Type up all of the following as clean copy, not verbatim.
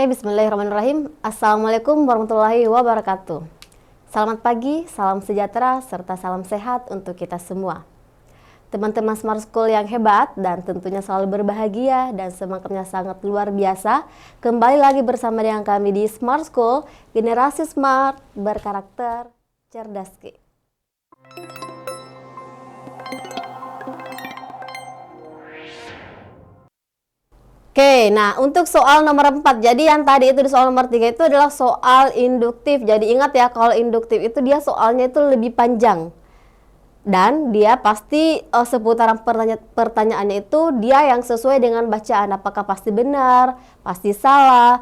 Oke, bismillahirrahmanirrahim. Assalamualaikum warahmatullahi wabarakatuh. Selamat pagi, salam sejahtera, serta salam sehat untuk kita semua. Teman-teman Smart School yang hebat dan tentunya selalu berbahagia dan semangatnya sangat luar biasa. Kembali lagi bersama dengan kami di Smart School, generasi smart, berkarakter, cerdas. Oke, nah untuk soal nomor 4, jadi yang tadi itu di soal nomor 3 itu adalah soal induktif. Jadi ingat ya, kalau induktif itu dia soalnya itu lebih panjang. Dan dia pasti seputaran pertanyaannya itu dia yang sesuai dengan bacaan. Apakah pasti benar, pasti salah,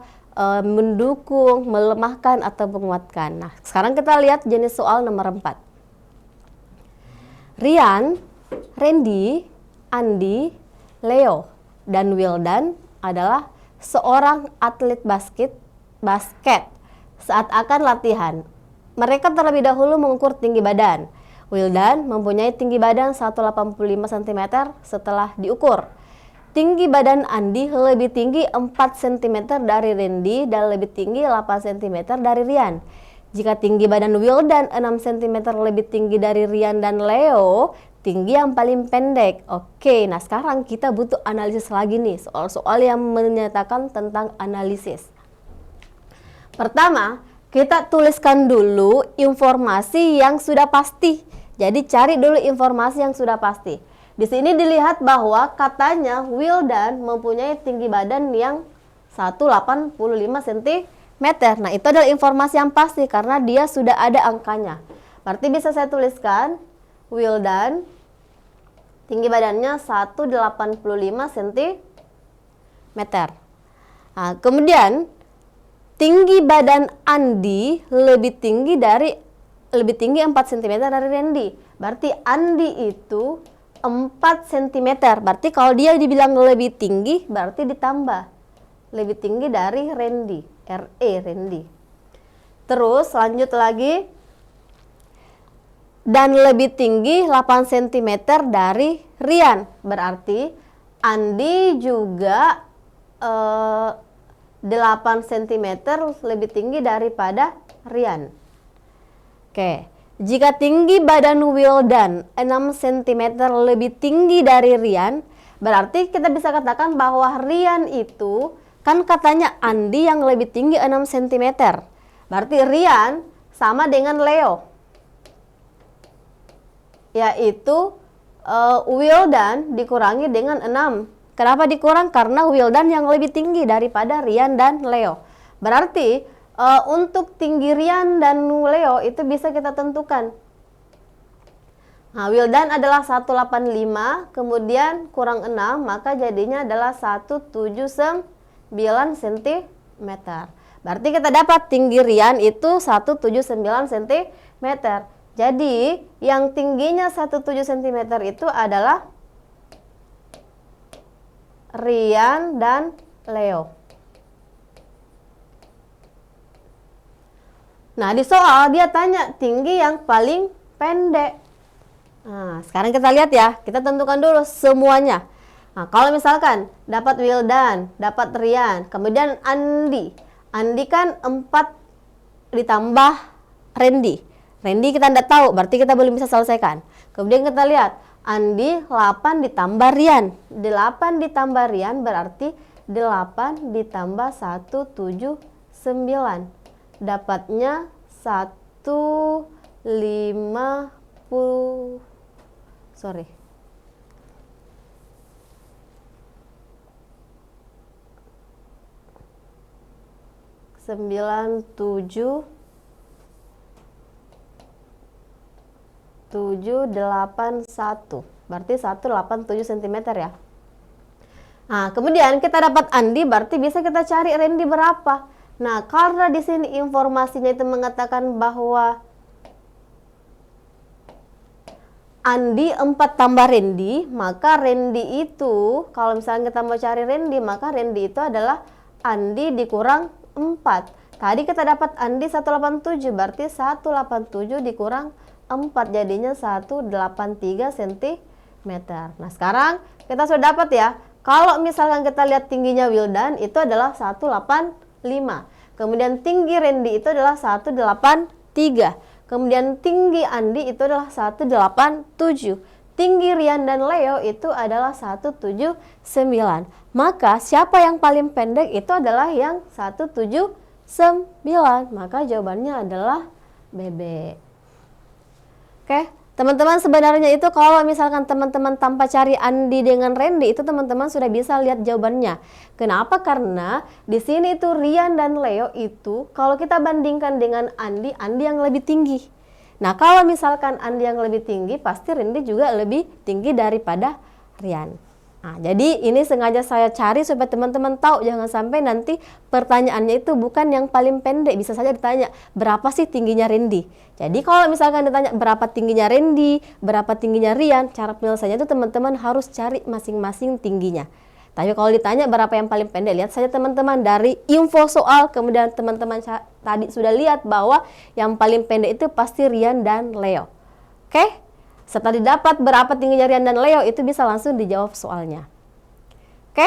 mendukung, melemahkan, atau menguatkan. Nah, sekarang kita lihat jenis soal nomor 4. Rian, Randy, Andi, Leo, dan Wildan adalah seorang atlet basket saat akan latihan. Mereka terlebih dahulu mengukur tinggi badan. Wildan mempunyai tinggi badan 185 cm setelah diukur. Tinggi badan Andi lebih tinggi 4 cm dari Randy dan lebih tinggi 8 cm dari Rian. Jika tinggi badan Wildan 6 cm lebih tinggi dari Rian dan Leo, tinggi yang paling pendek. Oke, nah sekarang kita butuh analisis lagi nih, soal-soal yang menyatakan tentang analisis. Pertama, kita tuliskan dulu informasi yang sudah pasti. Jadi cari dulu informasi yang sudah pasti. Di sini dilihat bahwa katanya Wildan mempunyai tinggi badan yang 185 cm. Nah, itu adalah informasi yang pasti karena dia sudah ada angkanya. Berarti bisa saya tuliskan Wildan tinggi badannya 185 cm. Nah, kemudian tinggi badan Andi lebih tinggi 4 cm dari Randy. Berarti Andi itu 4 cm. Berarti kalau dia dibilang lebih tinggi, berarti ditambah lebih tinggi dari Randy. Randy. Terus lanjut lagi. Dan lebih tinggi 8 cm dari Rian. Berarti Andi juga 8 cm lebih tinggi daripada Rian. Oke, jika tinggi badan Wildan 6 cm lebih tinggi dari Rian, berarti kita bisa katakan bahwa Rian itu, kan katanya Andi yang lebih tinggi 6 cm. Berarti Rian sama dengan Leo, yaitu Wildan dikurangi dengan 6. Kenapa dikurang? Karena Wildan yang lebih tinggi daripada Rian dan Leo. Berarti untuk tinggi Rian dan Leo itu bisa kita tentukan. Nah, Wildan adalah 185, kemudian kurang 6, maka jadinya adalah 179 cm. Berarti kita dapat tinggi Rian itu 179 cm. Jadi, yang tingginya 17 cm itu adalah Rian dan Leo. Nah, di soal dia tanya tinggi yang paling pendek. Nah, sekarang kita lihat ya, kita tentukan dulu semuanya. Nah, kalau misalkan dapat Wildan, dapat Rian, kemudian Andi. Andi kan 4 ditambah Randy. Randy kita tidak tahu, berarti kita belum bisa selesaikan. Kemudian kita lihat, Andi 8 ditambah Rian. 8 ditambah Rian berarti 8 ditambah 179. Dapatnya 150. Sorry. Sembilan tujuh 781, berarti 187 cm ya. Nah, kemudian kita dapat Andi, berarti bisa kita cari Randy berapa. Nah, karena di sini informasinya itu mengatakan bahwa Andi 4 tambah Randy, maka Randy itu, kalau misalnya kita mau cari Randy, maka Randy itu adalah Andi dikurang 4. Tadi kita dapat Andi 187, berarti 187 dikurang 4, jadinya 183 cm. Nah, sekarang kita sudah dapat ya, kalau misalkan kita lihat tingginya Wildan itu adalah 185. Kemudian tinggi Randy itu adalah 183. Kemudian tinggi Andi itu adalah 187. Tinggi Rian dan Leo itu adalah 179. Maka siapa yang paling pendek itu adalah yang 179. Maka jawabannya adalah BB. Oke, teman-teman, sebenarnya itu kalau misalkan teman-teman tanpa cari Andi dengan Randy itu teman-teman sudah bisa lihat jawabannya. Kenapa? Karena di sini itu Rian dan Leo itu kalau kita bandingkan dengan Andi yang lebih tinggi. Nah, kalau misalkan Andi yang lebih tinggi, pasti Randy juga lebih tinggi daripada Rian. Nah, jadi ini sengaja saya cari supaya teman-teman tahu, jangan sampai nanti pertanyaannya itu bukan yang paling pendek. Bisa saja ditanya, berapa sih tingginya Randy? Jadi kalau misalkan ditanya berapa tingginya Randy, berapa tingginya Rian, cara penyelesaiannya itu teman-teman harus cari masing-masing tingginya. Tapi kalau ditanya berapa yang paling pendek, lihat saja teman-teman dari info soal, kemudian teman-teman tadi sudah lihat bahwa yang paling pendek itu pasti Rian dan Leo. Oke? Setelah didapat berapa tingginya Rian dan Leo, itu bisa langsung dijawab soalnya. Oke?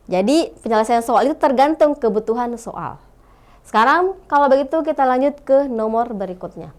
Jadi penyelesaian soal itu tergantung kebutuhan soal. Sekarang kalau begitu kita lanjut ke nomor berikutnya.